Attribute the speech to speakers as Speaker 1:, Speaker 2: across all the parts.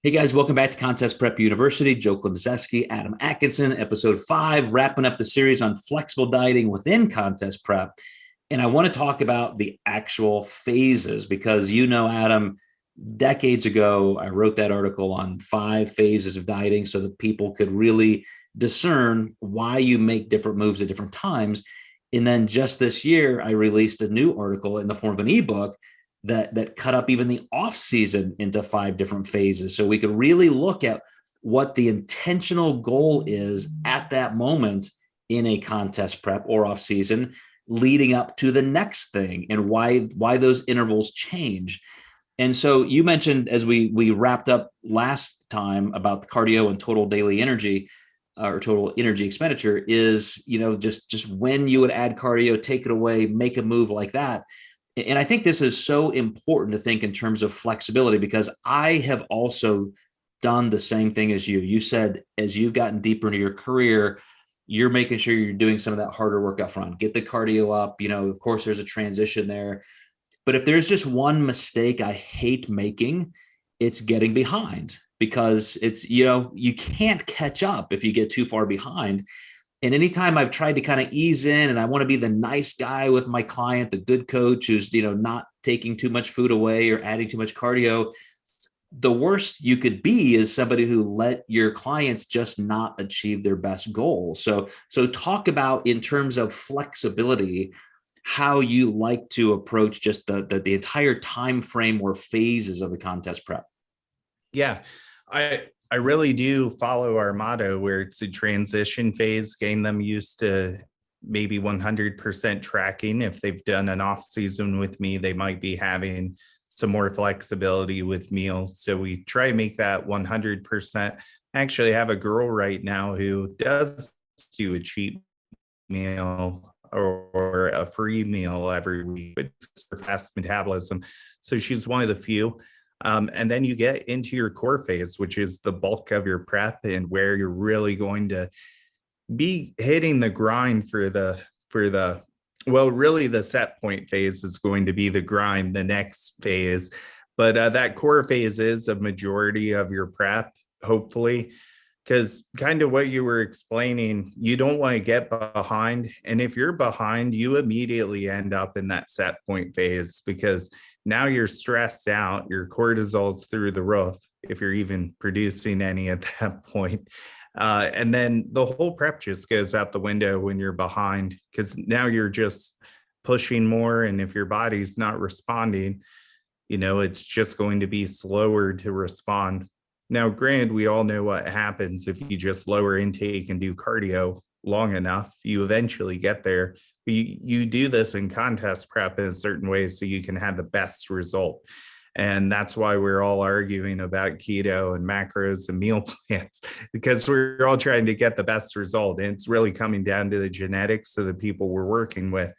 Speaker 1: Hey guys, welcome back to Contest Prep University. Joe Klemczewski, Adam Atkinson, episode 5, wrapping up the series on flexible dieting within contest prep. And I want to talk about the actual phases because Adam, decades ago, I wrote that article on 5 phases of dieting so that people could really discern why you make different moves at different times. And then just this year, I released a new article in the form of an ebook that cut up even the off season into 5 different phases, so we could really look at what the intentional goal is at that moment in a contest prep or off season, leading up to the next thing, and why those intervals change. And so you mentioned, as we wrapped up last time, about the cardio and total daily energy, or total energy expenditure, is just when you would add cardio, take it away, make a move like that. And I think this is so important to think in terms of flexibility, because I have also done the same thing as you. You said, as you've gotten deeper into your career, you're making sure you're doing some of that harder work up front, get the cardio up. Of course, there's a transition there. But if there's just one mistake I hate making, it's getting behind, because you can't catch up if you get too far behind. And anytime I've tried to kind of ease in, and I want to be the nice guy with my client, the good coach who's, not taking too much food away or adding too much cardio, the worst you could be is somebody who let your clients just not achieve their best goal. So talk about, in terms of flexibility, how you like to approach just the entire time frame or phases of the contest prep.
Speaker 2: Yeah, I really do follow our motto, where it's a transition phase, getting them used to maybe 100% tracking. If they've done an off season with me, they might be having some more flexibility with meals. So we try to make that 100%. I actually have a girl right now who does do a cheat meal or a free meal every week, but it's for fast metabolism. So she's one of the few. And then you get into your core phase, which is the bulk of your prep, and where you're really going to be hitting the grind for the really the set point phase is going to be the grind, the next phase. But that core phase is a majority of your prep, hopefully, because kind of what you were explaining, you don't want to get behind. And if you're behind, you immediately end up in that set point phase, because now you're stressed out, your cortisol's through the roof, if you're even producing any at that point. And then the whole prep just goes out the window when you're behind, because now you're just pushing more. And if your body's not responding, it's just going to be slower to respond. Now, granted, we all know what happens if you just lower intake and do cardio long enough. You eventually get there. But you do this in contest prep in a certain way so you can have the best result. And that's why we're all arguing about keto and macros and meal plans, because we're all trying to get the best result. And it's really coming down to the genetics of the people we're working with.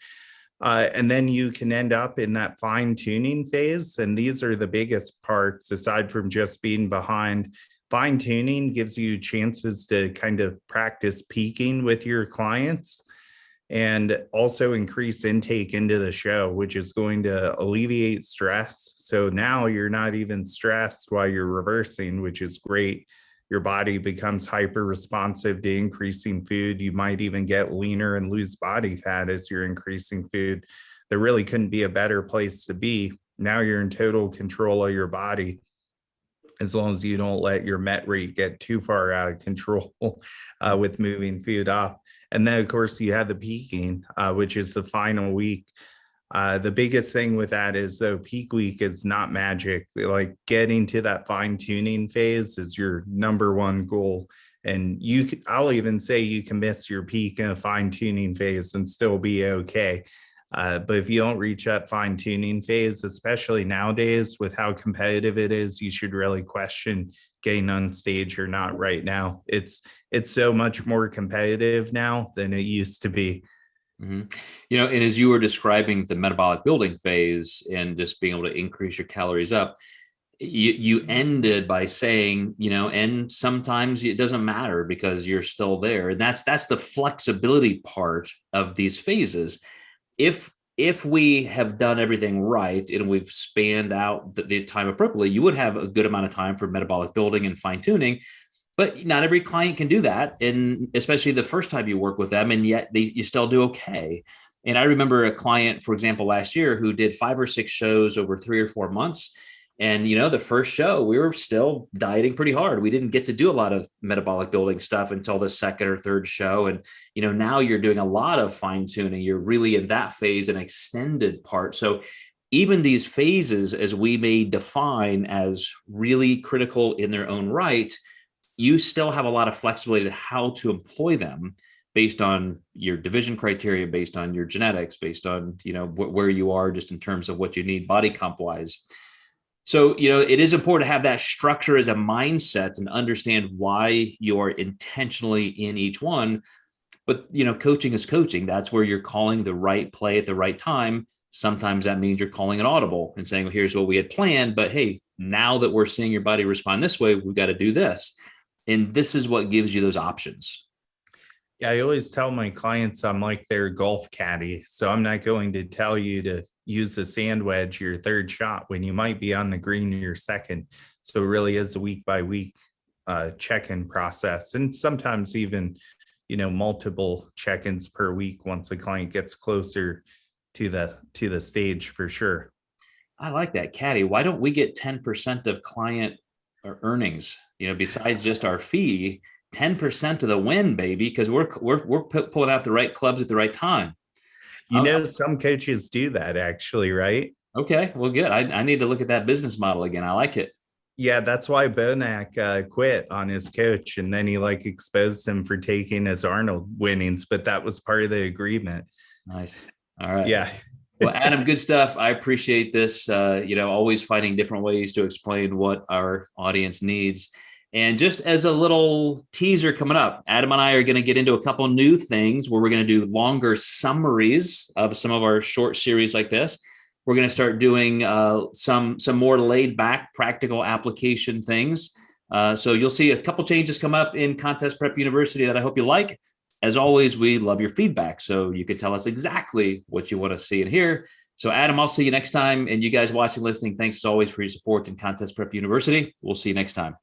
Speaker 2: And then you can end up in that fine tuning phase. And these are the biggest parts, aside from just being behind. Fine tuning gives you chances to kind of practice peaking with your clients, and also increase intake into the show, which is going to alleviate stress. So now you're not even stressed while you're reversing, which is great. Your body becomes hyper responsive to increasing food. You might even get leaner and lose body fat as you're increasing food. There really couldn't be a better place to be. Now you're in total control of your body, as long as you don't let your met rate get too far out of control with moving food up. And then, of course, you have the peaking, which is the final week. The biggest thing with that is, though, peak week is not magic. Like, getting to that fine tuning phase is your number one goal. And I'll even say you can miss your peak in a fine tuning phase and still be okay. But if you don't reach that fine tuning phase, especially nowadays with how competitive it is, you should really question getting on stage or not right now. It's so much more competitive now than it used to be.
Speaker 1: Mm-hmm. And as you were describing the metabolic building phase and just being able to increase your calories up, you ended by saying, and sometimes it doesn't matter because you're still there. And that's the flexibility part of these phases. If if we have done everything right and we've spanned out the time appropriately, you would have a good amount of time for metabolic building and fine tuning. But not every client can do that, and especially the first time you work with them, and yet you still do okay. And I remember a client, for example, last year who did 5 or 6 shows over 3 or 4 months. And, the first show, we were still dieting pretty hard. We didn't get to do a lot of metabolic building stuff until the second or third show. And, now you're doing a lot of fine tuning. You're really in that phase, an extended part. So even these phases, as we may define as really critical in their own right, you still have a lot of flexibility to how to employ them based on your division criteria, based on your genetics, based on, where you are just in terms of what you need body comp wise. So, it is important to have that structure as a mindset and understand why you are intentionally in each one. But, coaching is coaching. That's where you're calling the right play at the right time. Sometimes that means you're calling an audible and saying, well, here's what we had planned. But hey, now that we're seeing your body respond this way, we've got to do this. And this is what gives you those options.
Speaker 2: Yeah, I always tell my clients I'm like their golf caddy. So I'm not going to tell you to use the sand wedge your third shot when you might be on the green your second. So it really is a week by week check-in process. And sometimes even, multiple check-ins per week once a client gets closer to the stage for sure.
Speaker 1: I like that, caddy. Why don't we get 10% of client earnings, besides just our fee, 10% of the win, baby, because we're pulling out the right clubs at the right time.
Speaker 2: Some coaches do that actually, right?
Speaker 1: Okay, well, good. I need to look at that business model again. I like it.
Speaker 2: Yeah, that's why Bonac quit on his coach, and then he exposed him for taking his Arnold winnings, but that was part of the agreement.
Speaker 1: Nice. All right.
Speaker 2: Yeah.
Speaker 1: Well, Adam, good stuff. I appreciate this. Always finding different ways to explain what our audience needs. And just as a little teaser coming up, Adam and I are going to get into a couple new things where we're going to do longer summaries of some of our short series like this. We're going to start doing some more laid back practical application things. So you'll see a couple changes come up in Contest Prep University that I hope you like. As always, we love your feedback. So you can tell us exactly what you want to see and hear. So Adam, I'll see you next time. And you guys watching, listening, thanks as always for your support in Contest Prep University. We'll see you next time.